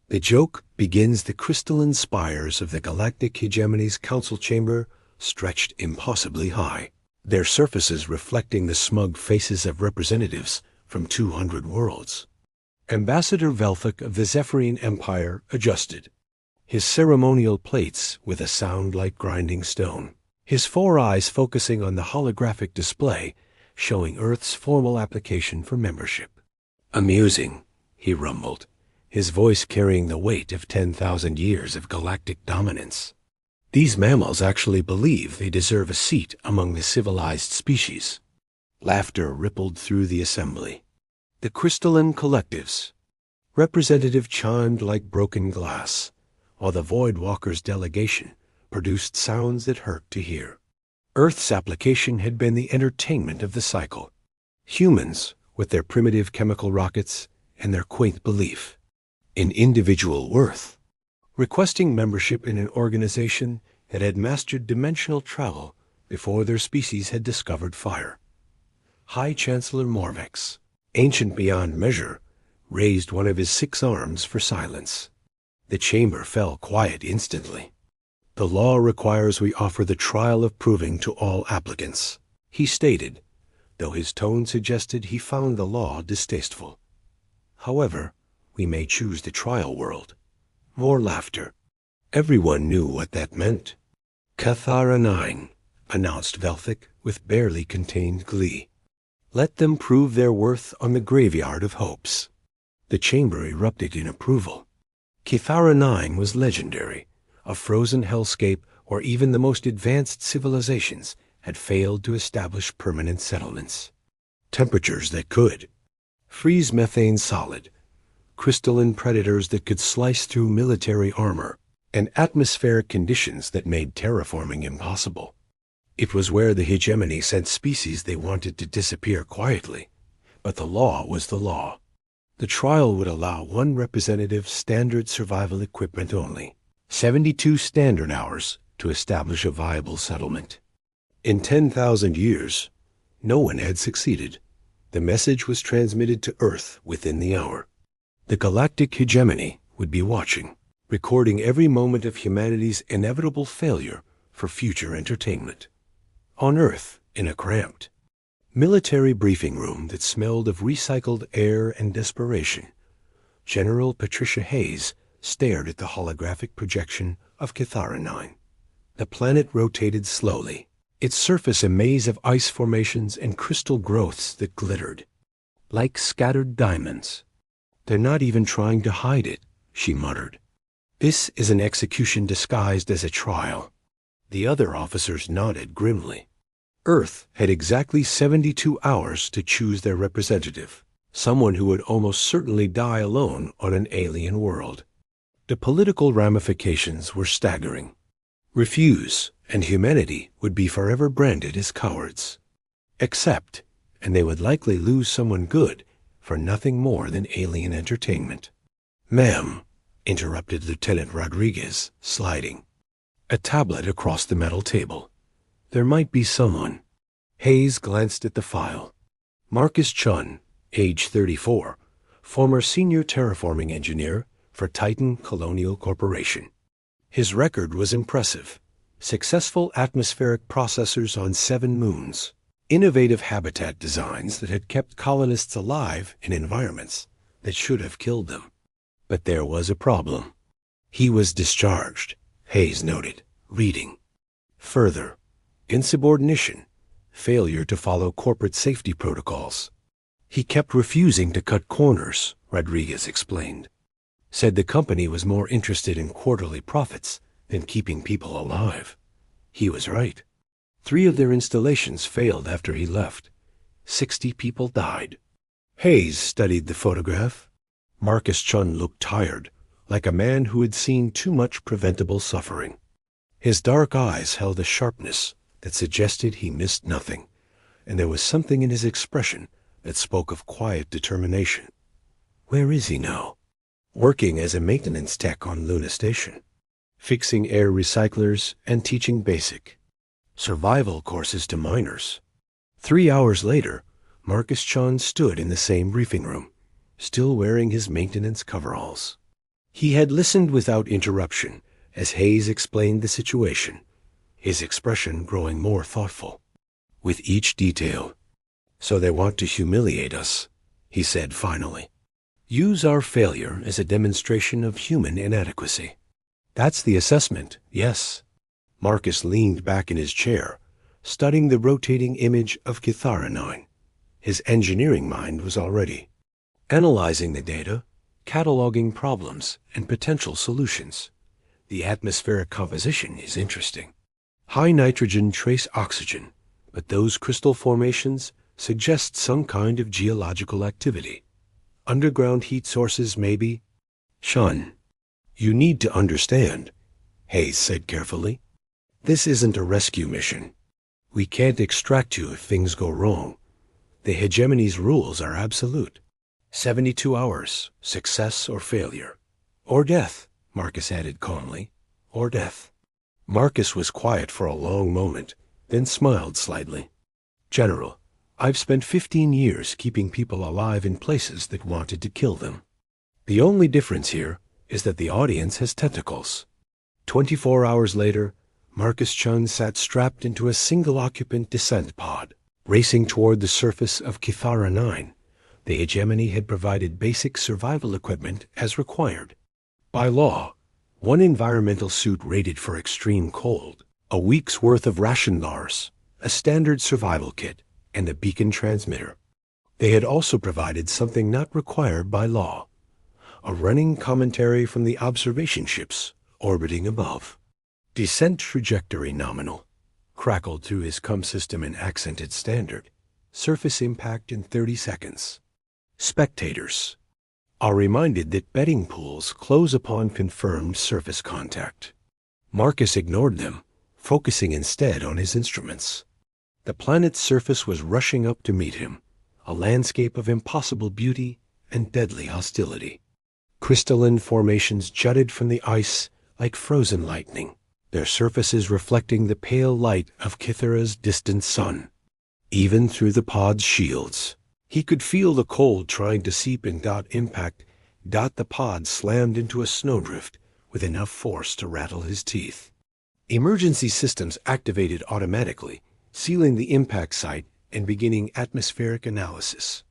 The joke begins. The crystalline spires of the galactic hegemony's council chamber stretched impossibly high, their surfaces reflecting the smug faces of representatives from 200 worlds. Ambassador Velthic of the Zephyrian Empire adjusted, his ceremonial plates with a sound like grinding stone, his four eyes focusing on the holographic display showing Earth's formal application for membership. "Amusing," he rumbled, his voice carrying the weight of 10,000 years of galactic dominance. "These mammals actually believe they deserve a seat among the civilized species." Laughter rippled through the assembly. The crystalline collectives. Representative chimed like broken glass, while the Voidwalkers' delegation produced sounds that hurt to hear. Earth's application had been the entertainment of the cycle. Humans, with their primitive chemical rockets and their quaint belief in individual worth, requesting membership in an organization that had mastered dimensional travel before their species had discovered fire. High Chancellor Morvex, ancient beyond measure, raised one of his 6 arms for silence. The chamber fell quiet instantly. "The law requires we offer the trial of proving to all applicants," he stated, though his tone suggested he found the law distasteful. "However, we may choose the trial world." More laughter. Everyone knew what that meant. "Cathara 9, announced Velthic with barely contained glee. "Let them prove their worth on the graveyard of hopes." The chamber erupted in approval. Cathara 9 was legendary, a frozen hellscape where even the most advanced civilizations had failed to establish permanent settlements. Temperatures that could freeze methane solid, crystalline predators that could slice through military armor, and atmospheric conditions that made terraforming impossible. It was where the hegemony sent species they wanted to disappear quietly, but the law was the law. The trial would allow one representative standard survival equipment only, 72 standard hours to establish a viable settlement. In 10,000 years, no one had succeeded. The message was transmitted to Earth within the hour. The galactic hegemony would be watching, recording every moment of humanity's inevitable failure for future entertainment. On Earth, in a cramped military briefing room that smelled of recycled air and desperation, General Patricia Hayes stared at the holographic projection of Cathara 9. The planet rotated slowly, its surface a maze of ice formations and crystal growths that glittered like scattered diamonds. "They're not even trying to hide it," she muttered. "This is an execution disguised as a trial." The other officers nodded grimly. Earth had exactly 72 hours to choose their representative, someone who would almost certainly die alone on an alien world. The political ramifications were staggering. Refuse, and humanity would be forever branded as cowards. Accept, and they would likely lose someone good for nothing more than alien entertainment. "Ma'am," interrupted Lieutenant Rodriguez, sliding a tablet across the metal table. "There might be someone." Hayes glanced at the file. Marcus Chun, age 34, former senior terraforming engineer for Titan Colonial Corporation. His record was impressive. Successful atmospheric processors on 7 moons. Innovative habitat designs that had kept colonists alive in environments that should have killed them. But there was a problem. He was discharged, Hayes noted, reading. Further, insubordination, failure to follow corporate safety protocols. He kept refusing to cut corners, Rodriguez explained. Said the company was more interested in quarterly profits than keeping people alive. He was right. 3 of their installations failed after he left. 60 people died. Hayes studied the photograph. Marcus Chun looked tired, like a man who had seen too much preventable suffering. His dark eyes held a sharpness that suggested he missed nothing, and there was something in his expression that spoke of quiet determination. Where is he now? Working as a maintenance tech on Luna Station, fixing air recyclers and teaching basic survival courses to miners. 3 hours later, Marcus Chun stood in the same briefing room, still wearing his maintenance coveralls. He had listened without interruption as Hayes explained the situation, his expression growing more thoughtful. With each detail. "So they want to humiliate us," he said finally. "Use our failure as a demonstration of human inadequacy." "That's the assessment, yes." Marcus leaned back in his chair, studying the rotating image of Kithara 9. His engineering mind was already analyzing the data, cataloging problems and potential solutions. The atmospheric composition is interesting. High nitrogen, trace oxygen, but those crystal formations suggest some kind of geological activity. Underground heat sources, maybe? "Sean, you need to understand," Hayes said carefully. "This isn't a rescue mission. We can't extract you if things go wrong. The hegemony's rules are absolute. 72 hours, success or failure. Or death," Marcus added calmly. "Or death." Marcus was quiet for a long moment, then smiled slightly. "General, I've spent 15 years keeping people alive in places that wanted to kill them. The only difference here is that the audience has tentacles." 24 hours later, Marcus Chun sat strapped into a single-occupant descent pod, racing toward the surface of Kithara 9. The hegemony had provided basic survival equipment as required. By law, one environmental suit rated for extreme cold, a week's worth of ration bars, a standard survival kit, and a beacon transmitter. They had also provided something not required by law, a running commentary from the observation ships orbiting above. "Descent trajectory nominal," crackled through his CUM system in accented standard. "Surface impact in 30 seconds. Spectators are reminded that betting pools close upon confirmed surface contact." Marcus ignored them, focusing instead on his instruments. The planet's surface was rushing up to meet him, a landscape of impossible beauty and deadly hostility. Crystalline formations jutted from the ice like frozen lightning, their surfaces reflecting the pale light of Kithara's distant sun. Even through the pod's shields, he could feel the cold trying to seep and the pod slammed into a snowdrift with enough force to rattle his teeth. Emergency systems activated automatically, sealing the impact site and beginning atmospheric analysis.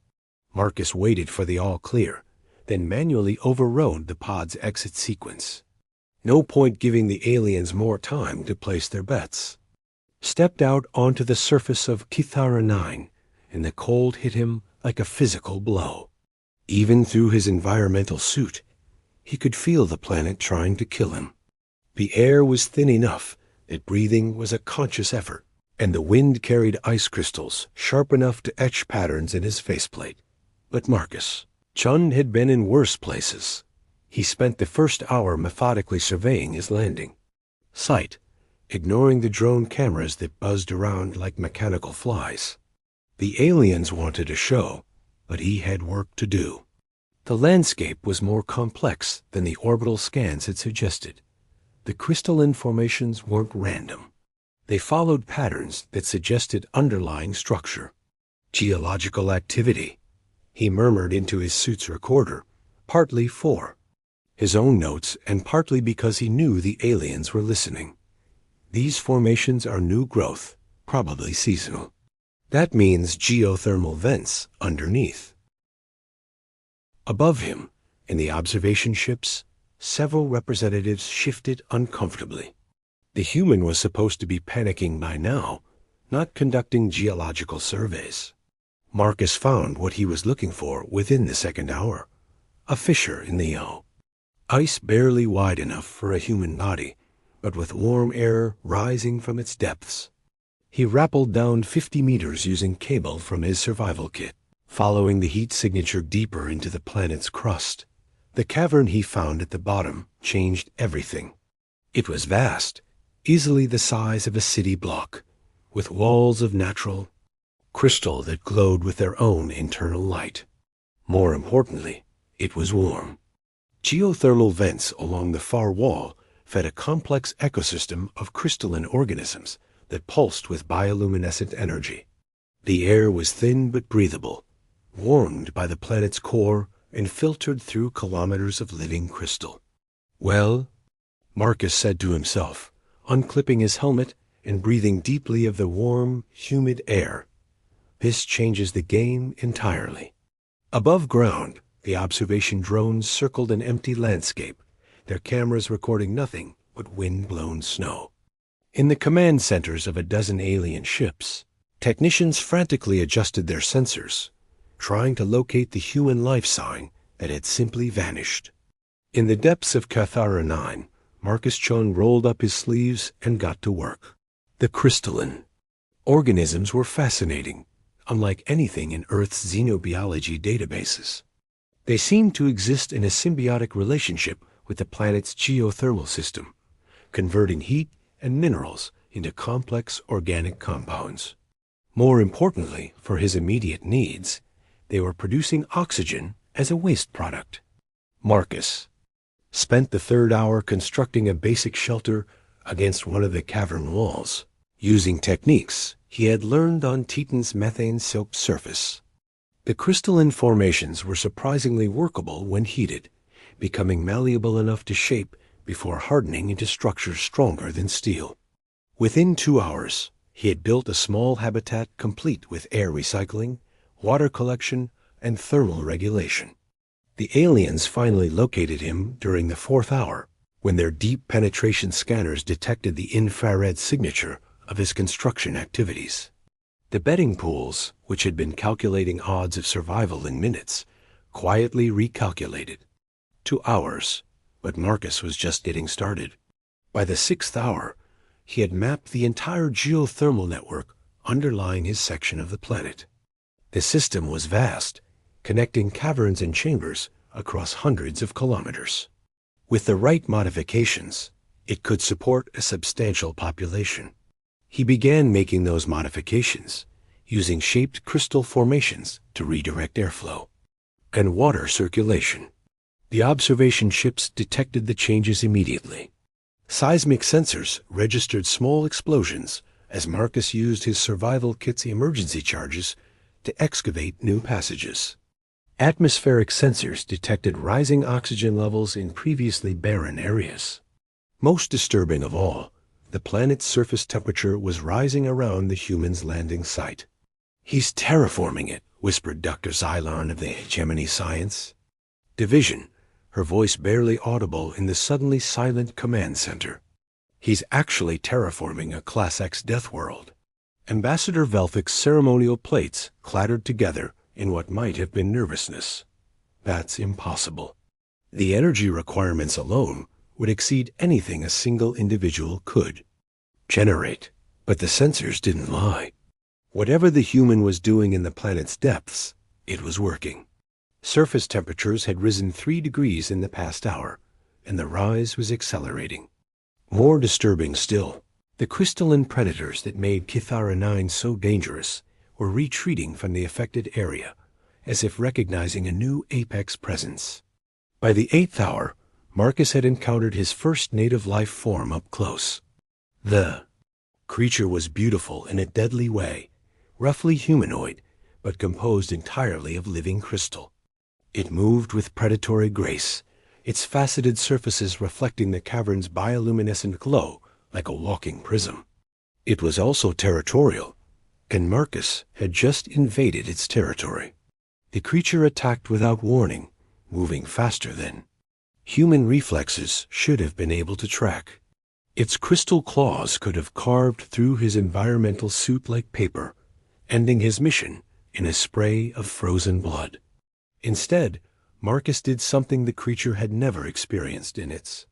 Marcus waited for the all-clear, then manually overrode the pod's exit sequence. No point giving the aliens more time to place their bets. Stepped out onto the surface of Kithara 9, and the cold hit him like a physical blow. Even through his environmental suit, he could feel the planet trying to kill him. The air was thin enough that breathing was a conscious effort, and the wind carried ice crystals sharp enough to etch patterns in his faceplate. But Marcus Chun had been in worse places. He spent the first hour methodically surveying his landing site, ignoring the drone cameras that buzzed around like mechanical flies. The aliens wanted a show, but he had work to do. The landscape was more complex than the orbital scans had suggested. The crystalline formations weren't random. They followed patterns that suggested underlying structure. "Geological activity," he murmured into his suit's recorder, partly for his own notes and partly because he knew the aliens were listening. "These formations are new growth, probably seasonal. That means geothermal vents underneath." Above him, in the observation ships, several representatives shifted uncomfortably. The human was supposed to be panicking by now, not conducting geological surveys. Marcus found what he was looking for within the second hour, a fissure in the O. Ice barely wide enough for a human body, but with warm air rising from its depths. He rappelled down 50 meters using cable from his survival kit, following the heat signature deeper into the planet's crust. The cavern he found at the bottom changed everything. It was vast, easily the size of a city block, with walls of natural crystal that glowed with their own internal light. More importantly, it was warm. Geothermal vents along the far wall fed a complex ecosystem of crystalline organisms that pulsed with bioluminescent energy. The air was thin but breathable, warmed by the planet's core and filtered through kilometers of living crystal. Well, Marcus said to himself, unclipping his helmet and breathing deeply of the warm, humid air. This changes the game entirely. Above ground, the observation drones circled an empty landscape, their cameras recording nothing but wind-blown snow. In the command centers of a dozen alien ships, technicians frantically adjusted their sensors, trying to locate the human life sign that had simply vanished. In the depths of Cathara 9, Marcus Chung rolled up his sleeves and got to work. The crystalline organisms were fascinating, unlike anything in Earth's xenobiology databases. They seemed to exist in a symbiotic relationship with the planet's geothermal system, converting heat and minerals into complex organic compounds. More importantly, for his immediate needs, they were producing oxygen as a waste product. Marcus spent the third hour constructing a basic shelter against one of the cavern walls, using techniques he had learned on Titan's methane soaked surface. The crystalline formations were surprisingly workable when heated, becoming malleable enough to shape before hardening into structures stronger than steel. Within 2 hours, he had built a small habitat complete with air recycling, water collection, and thermal regulation. The aliens finally located him during the 4th hour, when their deep penetration scanners detected the infrared signature of his construction activities. The betting pools, which had been calculating odds of survival in minutes, quietly recalculated. 2 hours, but Marcus was just getting started. By the 6th hour, he had mapped the entire geothermal network underlying his section of the planet. The system was vast, connecting caverns and chambers across hundreds of kilometers. With the right modifications, it could support a substantial population. He began making those modifications, using shaped crystal formations to redirect airflow and water circulation. The observation ships detected the changes immediately. Seismic sensors registered small explosions as Marcus used his survival kit's emergency charges to excavate new passages. Atmospheric sensors detected rising oxygen levels in previously barren areas. Most disturbing of all, the planet's surface temperature was rising around the humans' landing site. "He's terraforming it," whispered Dr. Xylon of the Hegemony Science Division, her voice barely audible in the suddenly silent command center. "He's actually terraforming a Class X death world." Ambassador Velfik's ceremonial plates clattered together in what might have been nervousness. "That's impossible. The energy requirements alone would exceed anything a single individual could generate." But the sensors didn't lie. Whatever the human was doing in the planet's depths, it was working. Surface temperatures had risen 3 degrees in the past hour, and the rise was accelerating. More disturbing still, the crystalline predators that made Cathara 9 so dangerous were retreating from the affected area, as if recognizing a new apex presence. By the 8th hour, Marcus had encountered his first native life form up close. The creature was beautiful in a deadly way, roughly humanoid, but composed entirely of living crystal. It moved with predatory grace, its faceted surfaces reflecting the cavern's bioluminescent glow like a walking prism. It was also territorial, and Marcus had just invaded its territory. The creature attacked without warning, moving faster than human reflexes should have been able to track. Its crystal claws could have carved through his environmental suit like paper, ending his mission in a spray of frozen blood. Instead, Marcus did something the creature had never experienced in its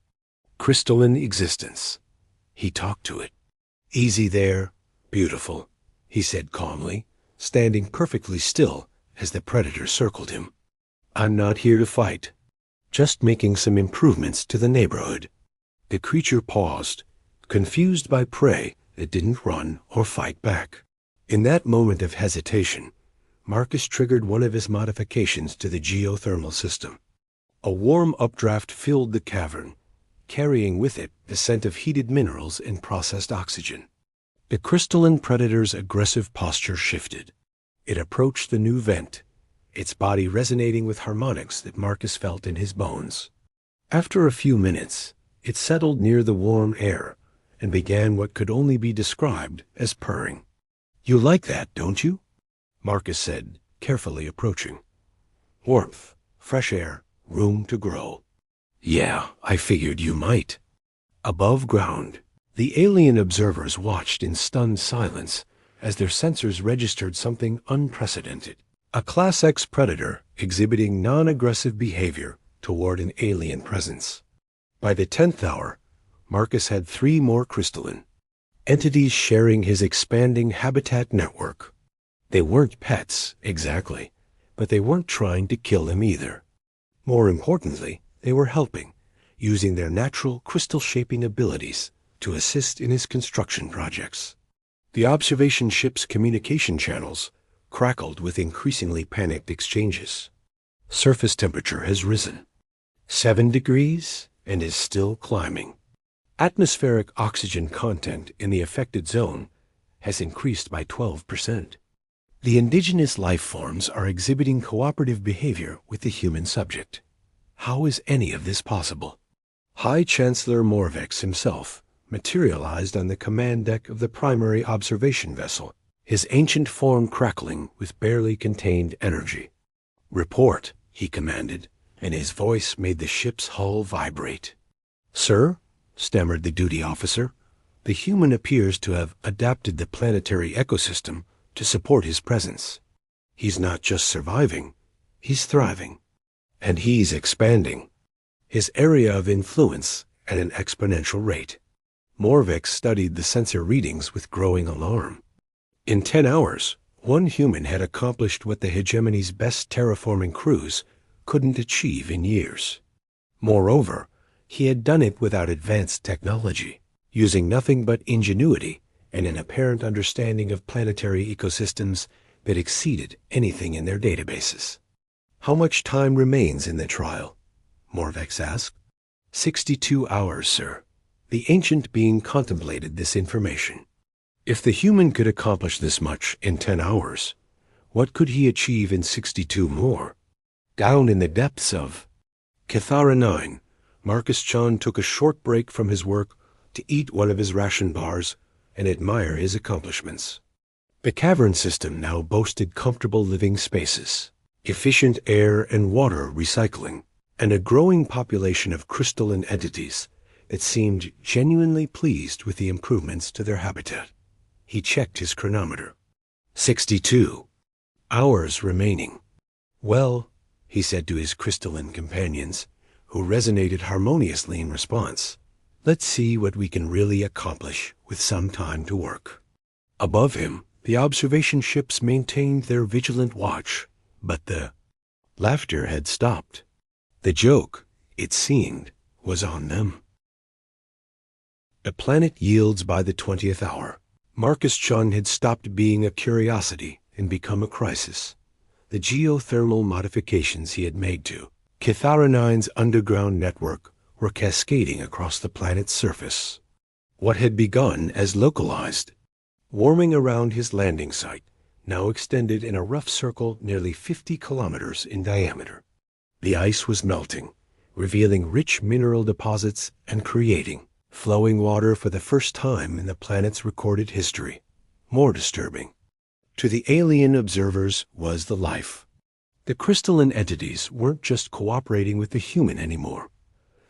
crystalline existence. He talked to it. "Easy there, beautiful," he said calmly, standing perfectly still as the predator circled him. "I'm not here to fight, just making some improvements to the neighborhood." The creature paused, confused by prey that didn't run or fight back. In that moment of hesitation, Marcus triggered one of his modifications to the geothermal system. A warm updraft filled the cavern, carrying with it the scent of heated minerals and processed oxygen. The crystalline predator's aggressive posture shifted. It approached the new vent, its body resonating with harmonics that Marcus felt in his bones. After a few minutes, it settled near the warm air and began what could only be described as purring. "You like that, don't you?" Marcus said, carefully approaching. "Warmth, fresh air, room to grow." "Yeah, I figured you might." Above ground, the alien observers watched in stunned silence as their sensors registered something unprecedented. A Class X predator exhibiting non-aggressive behavior toward an alien presence. By the 10th hour, Marcus had 3 more crystalline entities sharing his expanding habitat network. They weren't pets, exactly, but they weren't trying to kill him either. More importantly, they were helping, using their natural crystal-shaping abilities to assist in his construction projects. The observation ship's communication channels crackled with increasingly panicked exchanges. Surface temperature has risen 7 degrees and is still climbing. Atmospheric oxygen content in the affected zone has increased by 12%. The indigenous life forms are exhibiting cooperative behavior with the human subject. How is any of this possible? High Chancellor Morvex himself materialized on the command deck of the primary observation vessel, his ancient form crackling with barely contained energy. "Report," he commanded, and his voice made the ship's hull vibrate. "Sir," stammered the duty officer, "the human appears to have adapted the planetary ecosystem to support his presence. He's not just surviving, he's thriving. And he's expanding his area of influence at an exponential rate." Morvex studied the sensor readings with growing alarm. In 10 hours, one human had accomplished what the hegemony's best terraforming crews couldn't achieve in years. Moreover, he had done it without advanced technology, using nothing but ingenuity and an apparent understanding of planetary ecosystems that exceeded anything in their databases. "How much time remains in the trial?" Morvex asked. 62 hours, sir." The ancient being contemplated this information. If the human could accomplish this much in 10 hours, what could he achieve in 62 more? Down in the depths of Cathara 9, Marcus Chon took a short break from his work to eat one of his ration bars and admire his accomplishments. The cavern system now boasted comfortable living spaces, efficient air and water recycling, and a growing population of crystalline entities that seemed genuinely pleased with the improvements to their habitat. He checked his chronometer. 62 hours remaining. "Well," he said to his crystalline companions, who resonated harmoniously in response, "let's see what we can really accomplish with some time to work." Above him, the observation ships maintained their vigilant watch, but the laughter had stopped. The joke, it seemed, was on them. The planet yields by the 20th hour. Marcus Chun had stopped being a curiosity and become a crisis. The geothermal modifications he had made to Cathara 9's underground network were cascading across the planet's surface. What had begun as localized warming around his landing site now extended in a rough circle nearly 50 kilometers in diameter. The ice was melting, revealing rich mineral deposits and creating flowing water for the first time in the planet's recorded history. More disturbing, to the alien observers, was the life. The crystalline entities weren't just cooperating with the human anymore.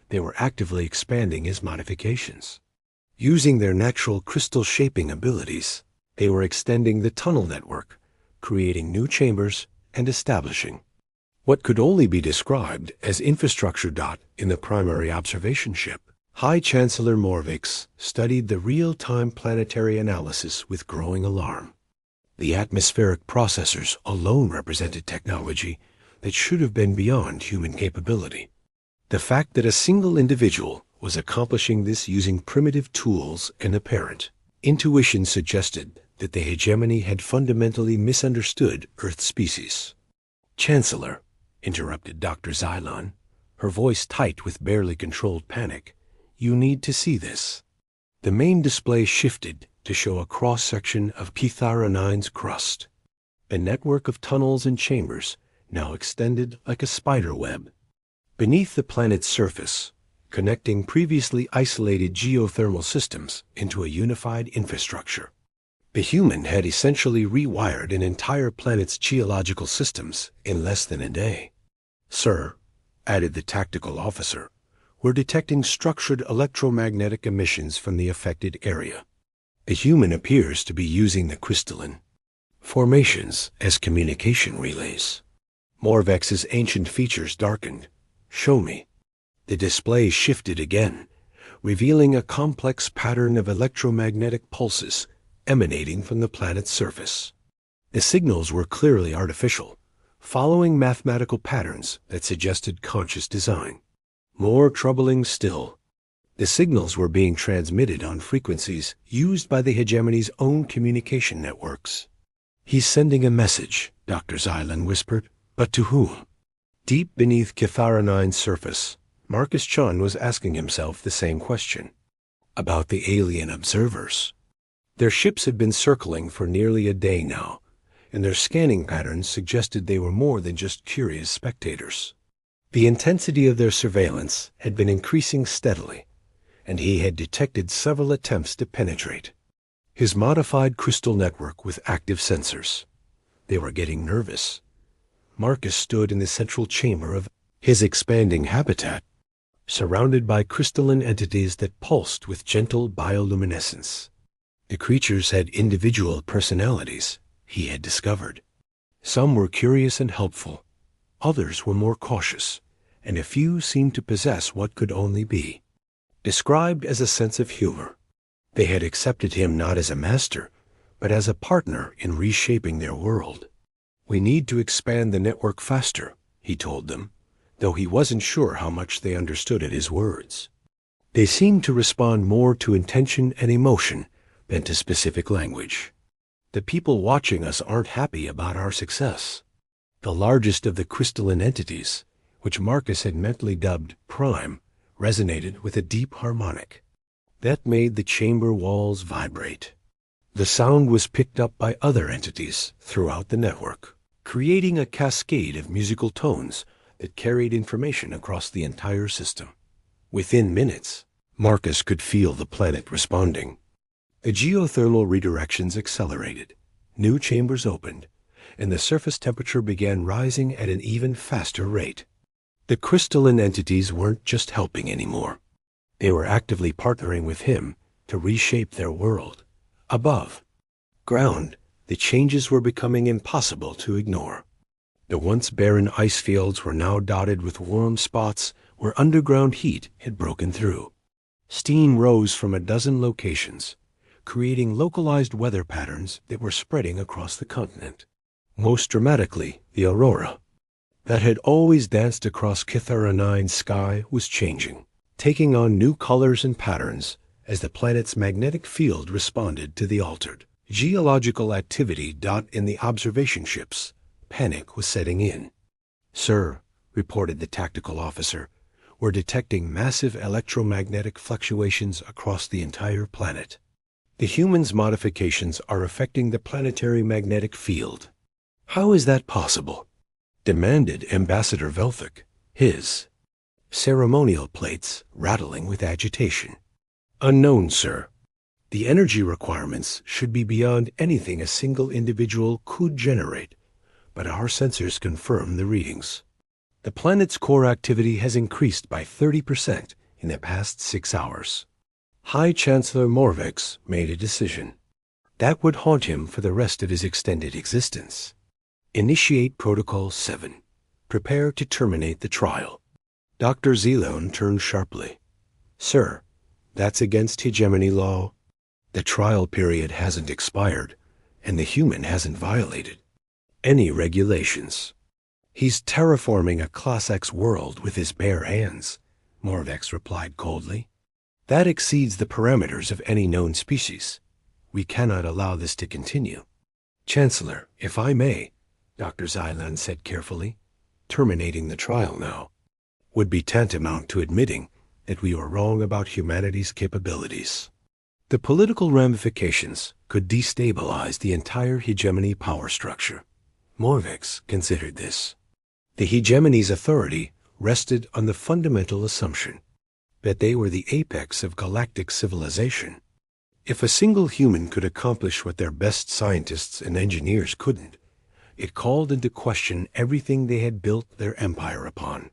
They were actively expanding his modifications. Using their natural crystal shaping abilities, they were extending the tunnel network, creating new chambers and establishing what could only be described as infrastructure in the primary observation ship. High Chancellor Morvix studied the real-time planetary analysis with growing alarm. The atmospheric processors alone represented technology that should have been beyond human capability. The fact that a single individual was accomplishing this using primitive tools and apparent intuition suggested that the hegemony had fundamentally misunderstood Earth species. "Chancellor," interrupted Dr. Xylon, her voice tight with barely controlled panic, "you need to see this." The main display shifted to show a cross-section of Cathara 9's crust. A network of tunnels and chambers now extended like a spider web. beneath the planet's surface, connecting previously isolated geothermal systems into a unified infrastructure. The human had essentially rewired an entire planet's geological systems in less than a day. "Sir," added the tactical officer, "we're detecting structured electromagnetic emissions from the affected area. The human appears to be using the crystalline formations as communication relays." Morvex's ancient features darkened. "Show me." The display shifted again, revealing a complex pattern of electromagnetic pulses emanating from the planet's surface. The signals were clearly artificial, following mathematical patterns that suggested conscious design. More troubling still, the signals were being transmitted on frequencies used by the hegemony's own communication networks. "He's sending a message," Dr. Xylan whispered. "But to whom?" Deep beneath Kitharanine's surface, Marcus Chun was asking himself the same question. About the alien observers. Their ships had been circling for nearly a day now, and their scanning patterns suggested they were more than just curious spectators. The intensity of their surveillance had been increasing steadily, and he had detected several attempts to penetrate. His modified crystal network with active sensors. They were getting nervous. Marcus stood in the central chamber of his expanding habitat, surrounded by crystalline entities that pulsed with gentle bioluminescence. The creatures had individual personalities, he had discovered. Some were curious and helpful, others were more cautious, and a few seemed to possess what could only be described as a sense of humor. They had accepted him not as a master, but as a partner in reshaping their world. "We need to expand the network faster," he told them, though he wasn't sure how much they understood at his words. They seemed to respond more to intention and emotion than to specific language. "The people watching us aren't happy about our success." The largest of the crystalline entities, which Marcus had mentally dubbed Prime, resonated with a deep harmonic that made the chamber walls vibrate. The sound was picked up by other entities throughout the network, creating a cascade of musical tones that carried information across the entire system. Within minutes, Marcus could feel the planet responding. The geothermal redirections accelerated, new chambers opened, and the surface temperature began rising at an even faster rate. The crystalline entities weren't just helping anymore. They were actively partnering with him to reshape their world. Above ground, the changes were becoming impossible to ignore. The once barren ice fields were now dotted with warm spots where underground heat had broken through. Steam rose from a dozen locations, creating localized weather patterns that were spreading across the continent. Most dramatically, the aurora that had always danced across Kitharanine's sky was changing, taking on new colors and patterns as the planet's magnetic field responded to the altered geological activity. In the observation ships, panic was setting in. "Sir," reported the tactical officer, "we're detecting massive electromagnetic fluctuations across the entire planet. The humans' modifications are affecting the planetary magnetic field." "How is that possible?" demanded Ambassador Velthic, his ceremonial plates rattling with agitation. "Unknown, sir. The energy requirements should be beyond anything a single individual could generate, but our sensors confirm the readings. The planet's core activity has increased by 30% in the past 6 hours." High Chancellor Morvex made a decision that would haunt him for the rest of his extended existence. "Initiate Protocol 7. Prepare to terminate the trial." Dr. Xylon turned sharply. "Sir, that's against hegemony law. The trial period hasn't expired, and the human hasn't violated any regulations." "He's terraforming a Class X world with his bare hands," Morvex replied coldly. "That exceeds the parameters of any known species. We cannot allow this to continue." "Chancellor, if I may," Dr. Xylan said carefully, "terminating the trial now would be tantamount to admitting that we were wrong about humanity's capabilities. The political ramifications could destabilize the entire hegemony power structure." Morvex considered this. The hegemony's authority rested on the fundamental assumption that they were the apex of galactic civilization. If a single human could accomplish what their best scientists and engineers couldn't, it called into question everything they had built their empire upon.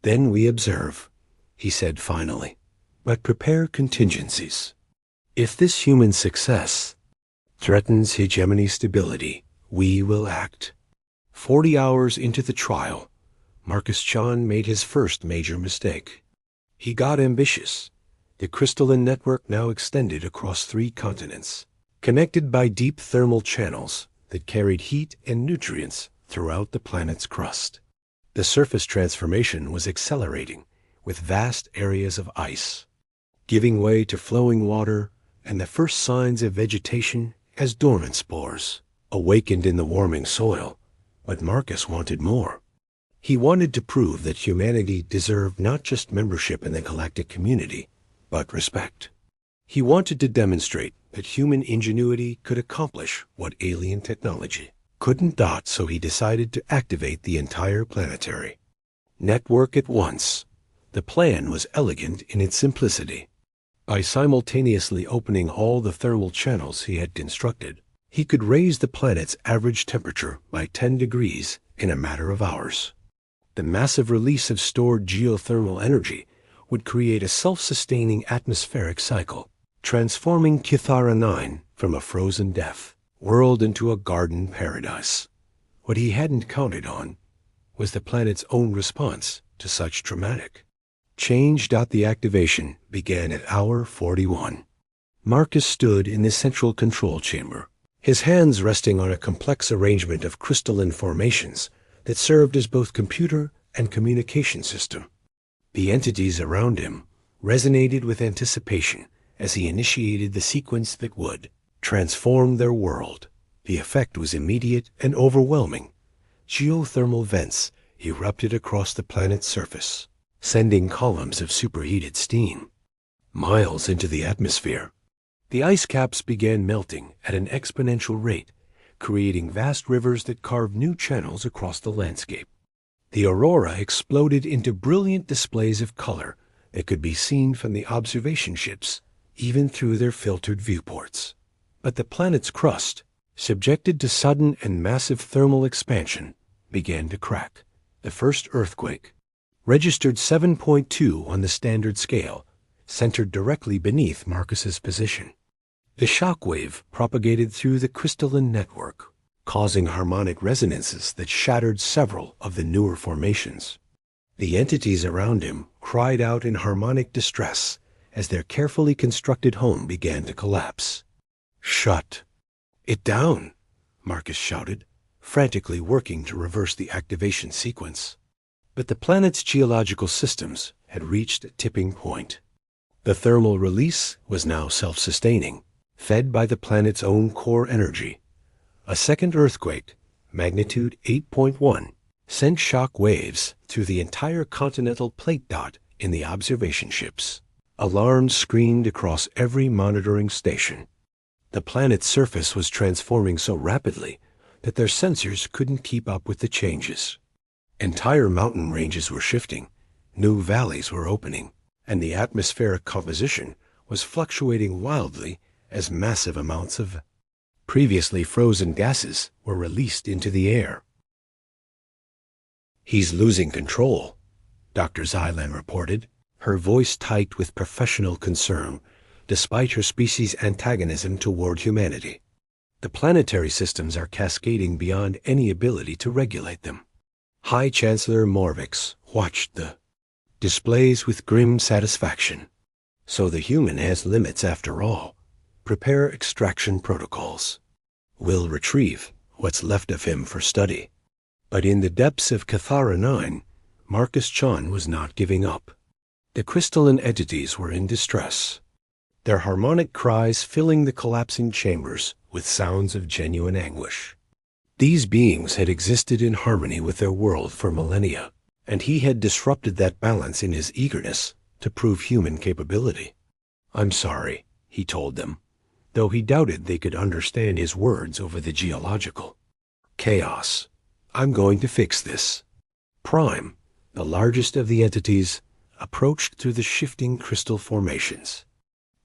"Then we observe," he said finally, "but prepare contingencies. If this human success threatens hegemony stability, we will act." 40 hours into the trial, Marcus Chon made his first major mistake. He got ambitious. The crystalline network now extended across 3 continents, connected by deep thermal channels that carried heat and nutrients throughout the planet's crust. The surface transformation was accelerating, with vast areas of ice giving way to flowing water and the first signs of vegetation as dormant spores awakened in the warming soil. But Marcus wanted more. He wanted to prove that humanity deserved not just membership in the galactic community, but respect. He wanted to demonstrate that human ingenuity could accomplish what alien technology couldn't. So he decided to activate the entire planetary network at once. The plan was elegant in its simplicity. By simultaneously opening all the thermal channels he had constructed, he could raise the planet's average temperature by 10 degrees in a matter of hours. The massive release of stored geothermal energy would create a self-sustaining atmospheric cycle, transforming Kithara 9 from a frozen death world into a garden paradise. What he hadn't counted on was the planet's own response to such dramatic change. The activation began at hour 41. Marcus stood in the central control chamber, his hands resting on a complex arrangement of crystalline formations that served as both computer and communication system. The entities around him resonated with anticipation as he initiated the sequence that would transform their world. The effect was immediate and overwhelming. Geothermal vents erupted across the planet's surface, sending columns of superheated steam miles into the atmosphere. The ice caps began melting at an exponential rate, creating vast rivers that carved new channels across the landscape. The aurora exploded into brilliant displays of color that could be seen from the observation ships, even through their filtered viewports. But the planet's crust, subjected to sudden and massive thermal expansion, began to crack. The first earthquake, registered 7.2 on the standard scale, centered directly beneath Marcus's position. The shock wave propagated through the crystalline network, causing harmonic resonances that shattered several of the newer formations. The entities around him cried out in harmonic distress as their carefully constructed home began to collapse. "Shut it down," Marcus shouted, frantically working to reverse the activation sequence. But the planet's geological systems had reached a tipping point. The thermal release was now self-sustaining, fed by the planet's own core energy. A second earthquake, magnitude 8.1, sent shock waves through the entire continental plate dot in the observation ships. Alarms screamed across every monitoring station. The planet's surface was transforming so rapidly that their sensors couldn't keep up with the changes. Entire mountain ranges were shifting, new valleys were opening, and the atmospheric composition was fluctuating wildly as massive amounts of previously frozen gases were released into the air. "He's losing control," Dr. Zylan reported, her voice tight with professional concern, despite her species' antagonism toward humanity. "The planetary systems are cascading beyond any ability to regulate them." High Chancellor Morvix watched the displays with grim satisfaction. "So the human has limits after all. Prepare extraction protocols. We'll retrieve what's left of him for study." But in the depths of Kithara 9, Marcus Chon was not giving up. The crystalline entities were in distress, their harmonic cries filling the collapsing chambers with sounds of genuine anguish. These beings had existed in harmony with their world for millennia, and he had disrupted that balance in his eagerness to prove human capability. "I'm sorry," he told them, though he doubted they could understand his words over the geological chaos. "I'm going to fix this." Prime, The largest of the entities approached through the shifting crystal formations.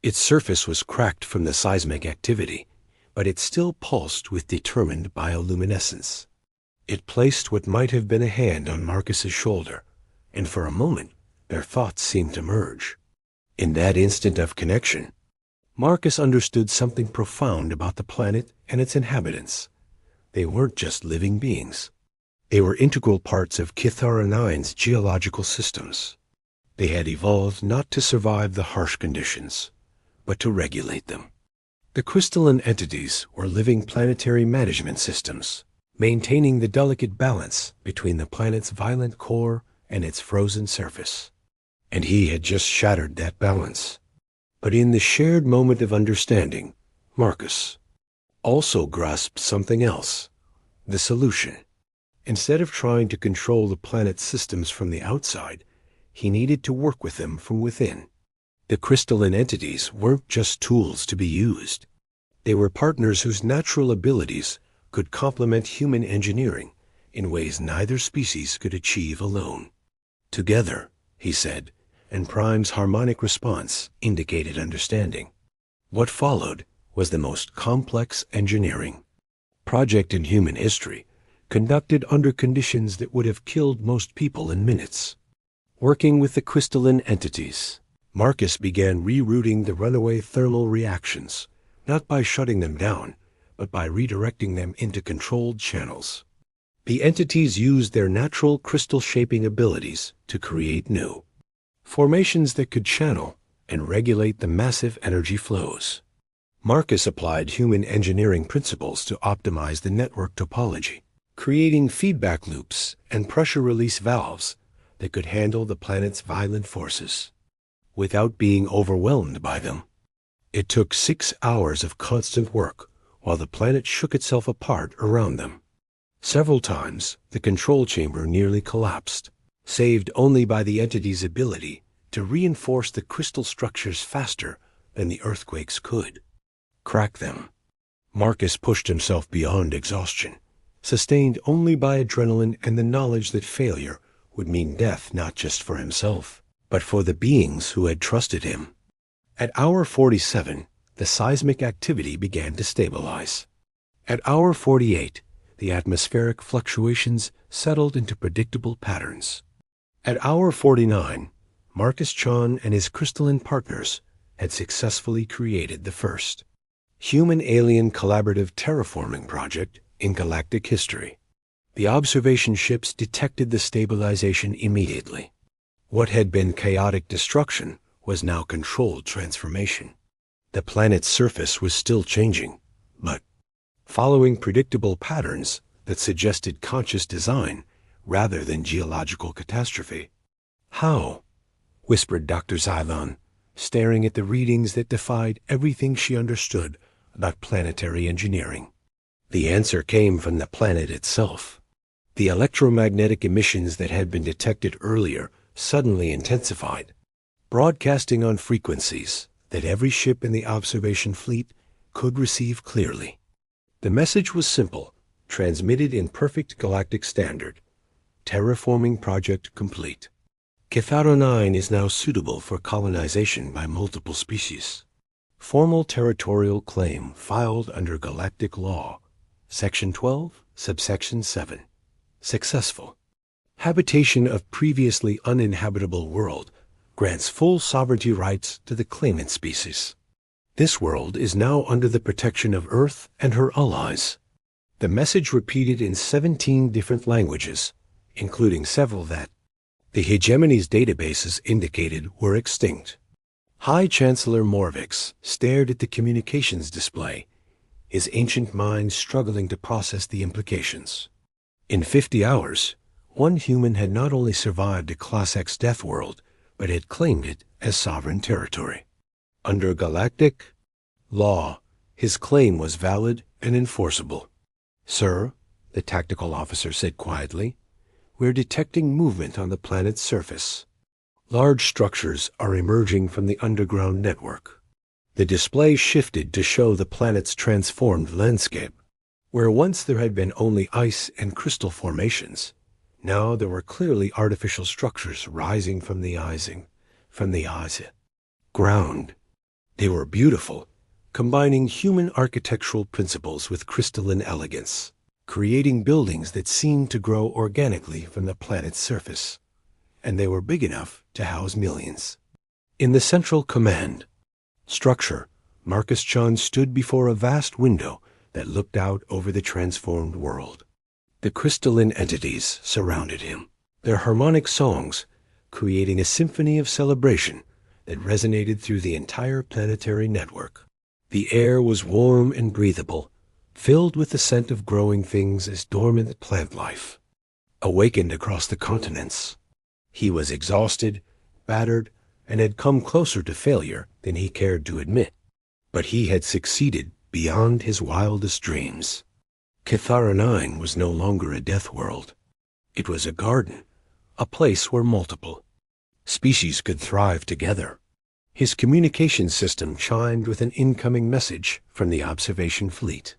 Its surface was cracked from the seismic activity, but it still pulsed with determined bioluminescence. It placed what might have been a hand on Marcus's shoulder, and for a moment their thoughts seemed to merge. In that instant of connection, Marcus understood something profound about the planet and its inhabitants. They weren't just living beings. They were integral parts of Kithara 9's geological systems. They had evolved not to survive the harsh conditions, but to regulate them. The crystalline entities were living planetary management systems, maintaining the delicate balance between the planet's violent core and its frozen surface. And he had just shattered that balance. But in the shared moment of understanding, Marcus also grasped something else, the solution. Instead of trying to control the planet's systems from the outside, he needed to work with them from within. The crystalline entities weren't just tools to be used. They were partners whose natural abilities could complement human engineering in ways neither species could achieve alone. Together, he said, and Prime's harmonic response indicated understanding. What followed was the most complex engineering project in human history, conducted under conditions that would have killed most people in minutes. Working with the crystalline entities, Marcus began rerouting the runaway thermal reactions, not by shutting them down, but by redirecting them into controlled channels. The entities used their natural crystal shaping abilities to create new formations that could channel and regulate the massive energy flows. Marcus applied human engineering principles to optimize the network topology, creating feedback loops and pressure release valves that could handle the planet's violent forces without being overwhelmed by them. It took 6 hours of constant work while the planet shook itself apart around them. Several times, the control chamber nearly collapsed, saved only by the entity's ability to reinforce the crystal structures faster than the earthquakes could crack them. Marcus pushed himself beyond exhaustion, sustained only by adrenaline and the knowledge that failure would mean death not just for himself, but for the beings who had trusted him. At hour 47, the seismic activity began to stabilize. At hour 48, the atmospheric fluctuations settled into predictable patterns. At hour 49, Marcus Chon and his crystalline partners had successfully created the first human-alien collaborative terraforming project in galactic history. The observation ships detected the stabilization immediately. What had been chaotic destruction was now controlled transformation. The planet's surface was still changing, but following predictable patterns that suggested conscious design rather than geological catastrophe. "How?" whispered Dr. Xylon, staring at the readings that defied everything she understood about planetary engineering. The answer came from the planet itself. The electromagnetic emissions that had been detected earlier suddenly intensified, broadcasting on frequencies that every ship in the observation fleet could receive clearly. The message was simple, transmitted in perfect galactic standard. Terraforming project complete. Kithara 9 is now suitable for colonization by multiple species. Formal territorial claim filed under galactic law. Section 12, subsection 7. Successful. Habitation of previously uninhabitable world grants full sovereignty rights to the claimant species. This world is now under the protection of Earth and her allies. The message repeated in 17 different languages, including several that the hegemony's databases indicated were extinct. High Chancellor Morvix stared at the communications display, his ancient mind struggling to process the implications. In 50 hours, one human had not only survived a Class X death world, but had claimed it as sovereign territory. Under galactic law, his claim was valid and enforceable. "Sir," the tactical officer said quietly, "we're detecting movement on the planet's surface. Large structures are emerging from the underground network." The display shifted to show the planet's transformed landscape. Where once there had been only ice and crystal formations, Now there were clearly artificial structures rising from the ground. They were beautiful, combining human architectural principles with crystalline elegance, creating buildings that seemed to grow organically from the planet's surface. And they were big enough to house millions. In the central command structure, Marcus John stood before a vast window that looked out over the transformed world. The crystalline entities surrounded him, their harmonic songs creating a symphony of celebration that resonated through the entire planetary network. The air was warm and breathable, filled with the scent of growing things as dormant plant life awakened across the continents. He was exhausted, battered, and had come closer to failure than he cared to admit. But he had succeeded beyond his wildest dreams. Kithara 9 was no longer a death world. It was a garden, a place where multiple species could thrive together. His communication system chimed with an incoming message from the observation fleet.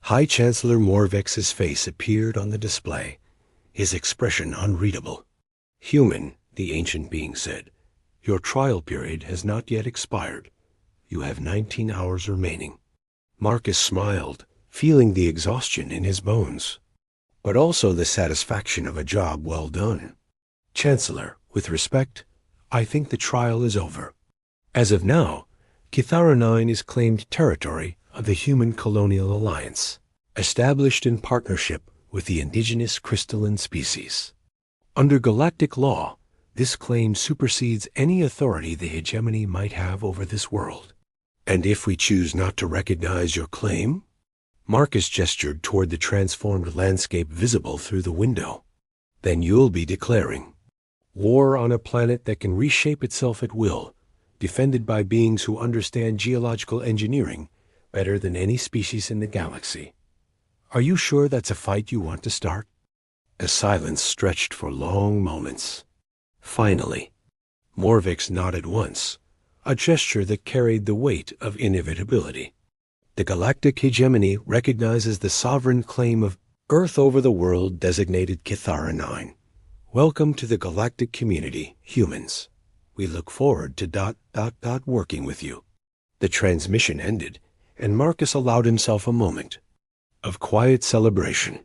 High Chancellor Morvex's face appeared on the display, his expression unreadable. "Human," the ancient being said, "your trial period has not yet expired. You have 19 hours remaining." Marcus smiled, feeling the exhaustion in his bones, but also the satisfaction of a job well done. "Chancellor, with respect, I think the trial is over. As of now, Kithara 9 is claimed territory of the Human Colonial Alliance, established in partnership with the indigenous crystalline species. Under galactic law, this claim supersedes any authority the hegemony might have over this world. And if we choose not to recognize your claim?" Marcus gestured toward the transformed landscape visible through the window. "Then you'll be declaring war on a planet that can reshape itself at will, defended by beings who understand geological engineering better than any species in the galaxy. Are you sure that's a fight you want to start?" A silence stretched for long moments. Finally, Morvex nodded once, a gesture that carried the weight of inevitability. "The galactic hegemony recognizes the sovereign claim of Earth over the world designated Kithara 9. Welcome to the galactic community, humans. We look forward to working with you." The transmission ended, and Marcus allowed himself a moment of quiet celebration.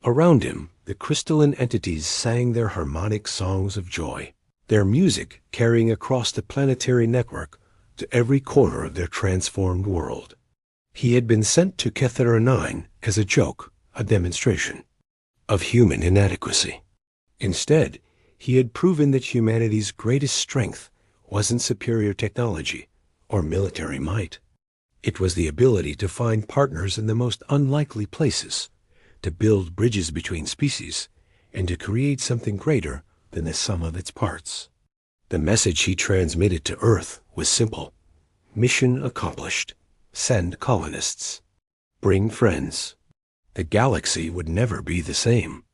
Around him, the crystalline entities sang their harmonic songs of joy, their music carrying across the planetary network to every corner of their transformed world. He had been sent to Kithara 9 as a joke, a demonstration of human inadequacy. Instead, he had proven that humanity's greatest strength wasn't superior technology or military might. It was the ability to find partners in the most unlikely places, to build bridges between species, and to create something greater than the sum of its parts. The message he transmitted to Earth was simple. Mission accomplished. Send colonists. Bring friends. The galaxy would never be the same.